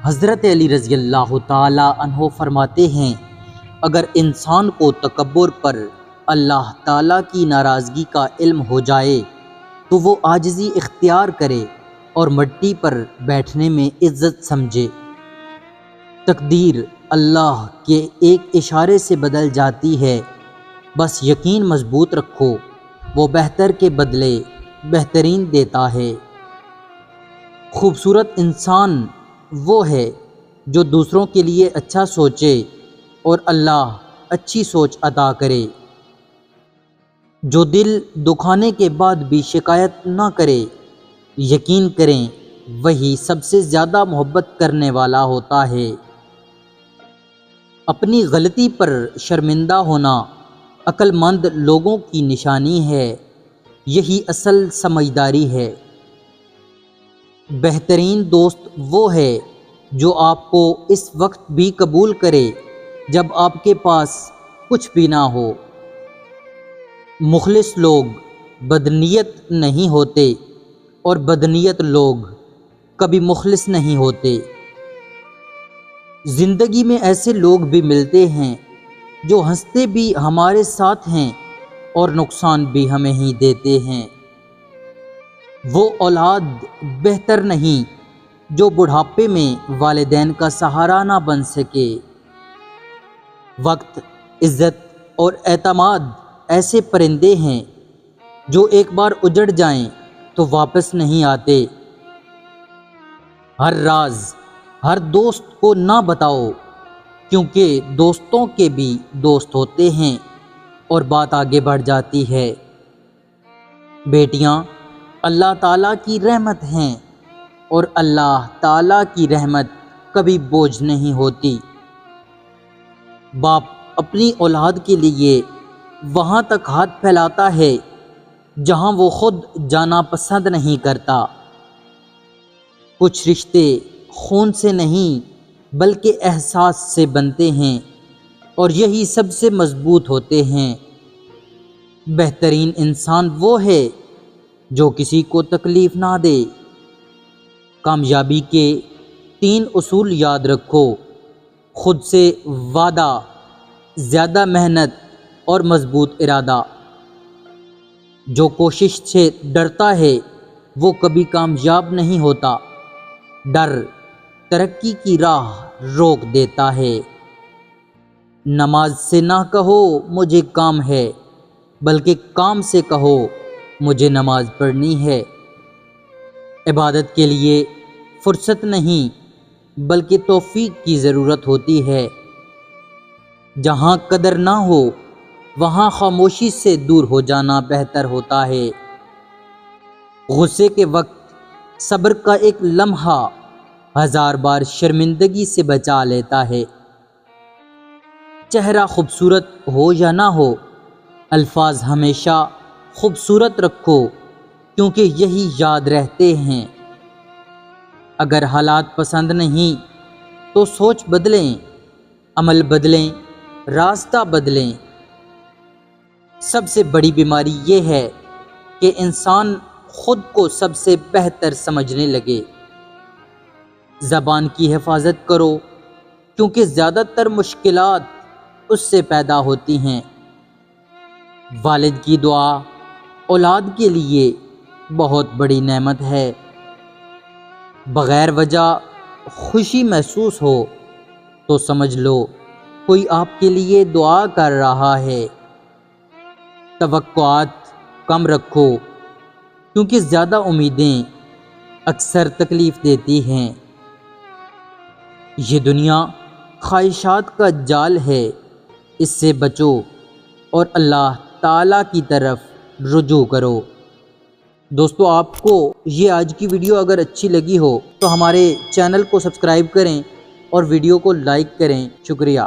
حضرت علی رضی اللہ تعالی عنہ فرماتے ہیں، اگر انسان کو تکبر پر اللہ تعالیٰ کی ناراضگی کا علم ہو جائے تو وہ عاجزی اختیار کرے اور مٹی پر بیٹھنے میں عزت سمجھے۔ تقدیر اللہ کے ایک اشارے سے بدل جاتی ہے، بس یقین مضبوط رکھو، وہ بہتر کے بدلے بہترین دیتا ہے۔ خوبصورت انسان وہ ہے جو دوسروں کے لیے اچھا سوچے اور اللہ اچھی سوچ عطا کرے۔ جو دل دکھانے کے بعد بھی شکایت نہ کرے، یقین کریں وہی سب سے زیادہ محبت کرنے والا ہوتا ہے۔ اپنی غلطی پر شرمندہ ہونا عقل مند لوگوں کی نشانی ہے، یہی اصل سمجھداری ہے۔ بہترین دوست وہ ہے جو آپ کو اس وقت بھی قبول کرے جب آپ کے پاس کچھ بھی نہ ہو۔ مخلص لوگ بدنیت نہیں ہوتے اور بدنیت لوگ کبھی مخلص نہیں ہوتے۔ زندگی میں ایسے لوگ بھی ملتے ہیں جو ہنستے بھی ہمارے ساتھ ہیں اور نقصان بھی ہمیں ہی دیتے ہیں۔ وہ اولاد بہتر نہیں جو بڑھاپے میں والدین کا سہارا نہ بن سکے۔ وقت، عزت اور اعتماد ایسے پرندے ہیں جو ایک بار اجڑ جائیں تو واپس نہیں آتے۔ ہر راز ہر دوست کو نہ بتاؤ، کیونکہ دوستوں کے بھی دوست ہوتے ہیں اور بات آگے بڑھ جاتی ہے۔ بیٹیاں اللہ تعالیٰ کی رحمت ہیں اور اللہ تعالیٰ کی رحمت کبھی بوجھ نہیں ہوتی۔ باپ اپنی اولاد کے لیے وہاں تک ہاتھ پھیلاتا ہے جہاں وہ خود جانا پسند نہیں کرتا۔ کچھ رشتے خون سے نہیں بلکہ احساس سے بنتے ہیں اور یہی سب سے مضبوط ہوتے ہیں۔ بہترین انسان وہ ہے جو کسی کو تکلیف نہ دے۔ کامیابی کے 3 اصول یاد رکھو: خود سے وعدہ، زیادہ محنت اور مضبوط ارادہ۔ جو کوشش سے ڈرتا ہے وہ کبھی کامیاب نہیں ہوتا۔ ڈر ترقی کی راہ روک دیتا ہے۔ نماز سے نہ کہو مجھے کام ہے، بلکہ کام سے کہو مجھے نماز پڑھنی ہے۔ عبادت کے لیے فرصت نہیں بلکہ توفیق کی ضرورت ہوتی ہے۔ جہاں قدر نہ ہو وہاں خاموشی سے دور ہو جانا بہتر ہوتا ہے۔ غصے کے وقت صبر کا ایک لمحہ 1000 بار شرمندگی سے بچا لیتا ہے۔ چہرہ خوبصورت ہو یا نہ ہو، الفاظ ہمیشہ خوبصورت رکھو، کیونکہ یہی یاد رہتے ہیں۔ اگر حالات پسند نہیں تو سوچ بدلیں، عمل بدلیں، راستہ بدلیں۔ سب سے بڑی بیماری یہ ہے کہ انسان خود کو سب سے بہتر سمجھنے لگے۔ زبان کی حفاظت کرو، کیونکہ زیادہ تر مشکلات اس سے پیدا ہوتی ہیں۔ والد کی دعا اولاد کے لیے بہت بڑی نعمت ہے۔ بغیر وجہ خوشی محسوس ہو تو سمجھ لو کوئی آپ کے لیے دعا کر رہا ہے۔ توقعات کم رکھو، کیونکہ زیادہ امیدیں اکثر تکلیف دیتی ہیں۔ یہ دنیا خواہشات کا جال ہے، اس سے بچو اور اللہ تعالیٰ کی طرف رجوع کرو۔ دوستو، آپ کو یہ آج کی ویڈیو اگر اچھی لگی ہو تو ہمارے چینل کو سبسکرائب کریں اور ویڈیو کو لائک کریں۔ شکریہ۔